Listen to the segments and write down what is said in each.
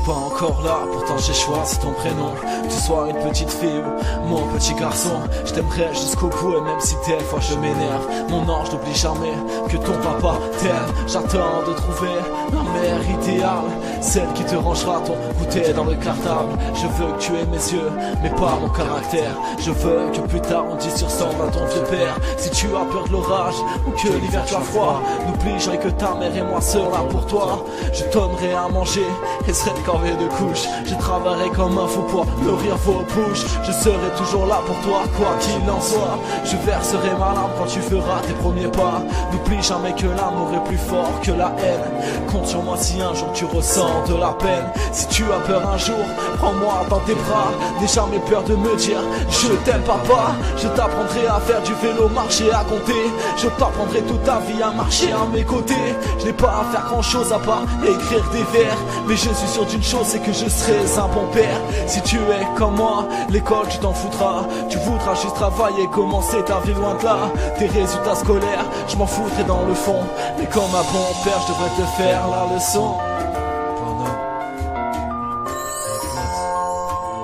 pas encore là, pourtant j'ai choisi ton prénom. Que tu sois une petite fille ou mon petit garçon, je t'aimerai jusqu'au bout. Et même si des fois je m'énerve, mon ange n'oublie jamais que ton papa t'aime. J'attends de trouver la mère idéale, celle qui te rangera ton goûter dans le cartable. Je veux que tu aies mes yeux, mais pas mon caractère. Je veux que plus tard on dise tu ressembles à ton vieux père. Si tu as peur de l'orage ou que l'hiver tu as froid, n'oublie jamais que ta mère et moi sera là pour toi. Je donnerai à manger et serai corvée de couches. Je travaillerai comme un fou pour nourrir vos bouches. Je serai toujours là pour toi, quoi qu'il en soit. Je verserai ma larme quand tu feras tes premiers pas. N'oublie jamais que l'amour est plus fort que la haine. Compte sur moi si un jour tu ressens de la peine. Si tu as peur un jour, prends-moi dans tes bras. N'aie jamais peur de me dire je t'aime papa. Je t'apprendrai à faire du vélo, marcher, à compter. Je t'apprendrai toute ta vie à marcher à mes côtés. Je n'ai pas à faire grand chose à part écrire des vers, mais je suis sûr d'une chose, c'est que je serai un bon père. Si tu es comme moi, l'école tu t'en foutras. Tu voudras juste travailler, commencer ta vie loin de là. Tes résultats scolaires, je m'en foutrai dans le fond. Mais comme un bon père, je devrais te faire la leçon.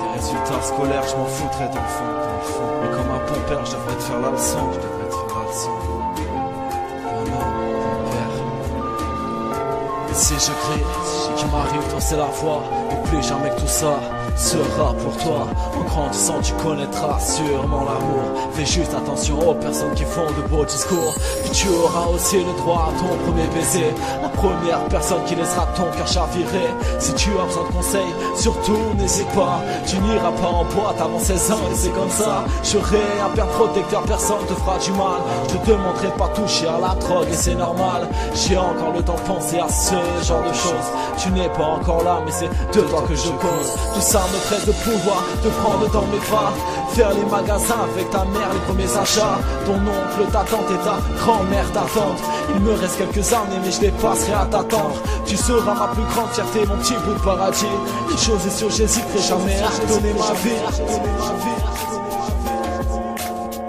Tes résultats scolaires, je m'en foutrai dans le fond. Mais comme un bon père, je devrais te faire la leçon. Si je crie, qu'il m'arrive c'est la foi. N'oublie jamais que tout ça sera pour toi. En grandissant tu connaîtras sûrement l'amour. Fais juste attention aux personnes qui font de beaux discours. Puis tu auras aussi le droit à ton premier baiser, la première personne qui laissera ton cœur chavirer. Si tu as besoin de conseils, surtout n'hésite pas. Tu n'iras pas en boîte avant 16 ans et c'est comme ça. Je serai un père protecteur, personne te fera du mal. Je te demanderai de pas toucher à la drogue et c'est normal. J'ai encore le temps de penser à ce genre de choses. Tu n'es pas encore là mais c'est de toi que je cause. Tout ça me presse de pouvoir te prendre dans mes bras, faire les magasins avec ta mère, les premiers achats. Ton oncle, ta tante et ta grand-mère t'attendent. Il me reste quelques années mais je les passerai à t'attendre. Tu seras ma plus grande fierté, mon petit bout de paradis. Une chose est sûre, j'hésiterai jamais à te donner ma vie.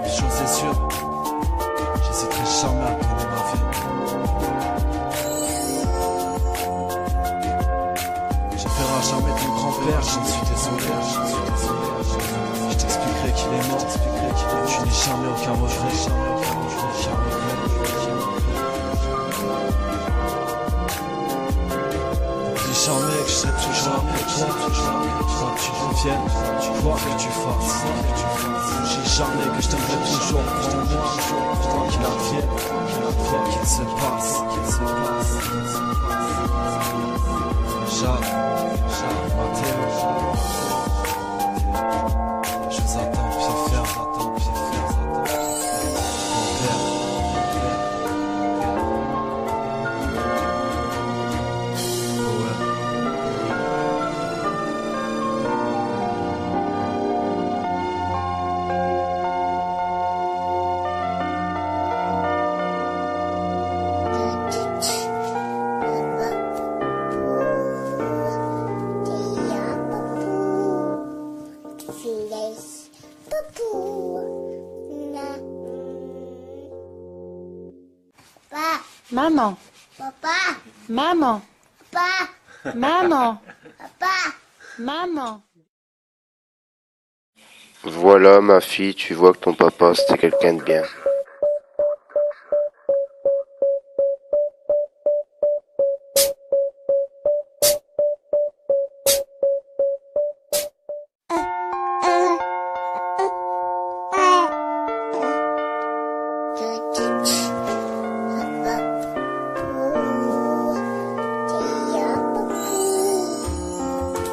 Une chose est sûre, j'hésiterai jamais à te donner ma vie. Je ferai jamais ton grand-père, j'en suis désolé. Je t'expliquerai qu'il est mort, tu n'es jamais aucun regret. N'oublie jamais que je serai toujours avec toi. Quoi que tu deviennes, quoi que tu fasses. N'oublie jamais que je t'aimerai toujours pour moi. Quoi qu'il advienne, quoi qu'il se passe. Jacques, Mathéo, je vous attends, pied ferme, mon père. Maman. Papa. Maman. Papa. Maman. Papa. Maman. Voilà ma fille, tu vois que ton papa c'était quelqu'un de bien.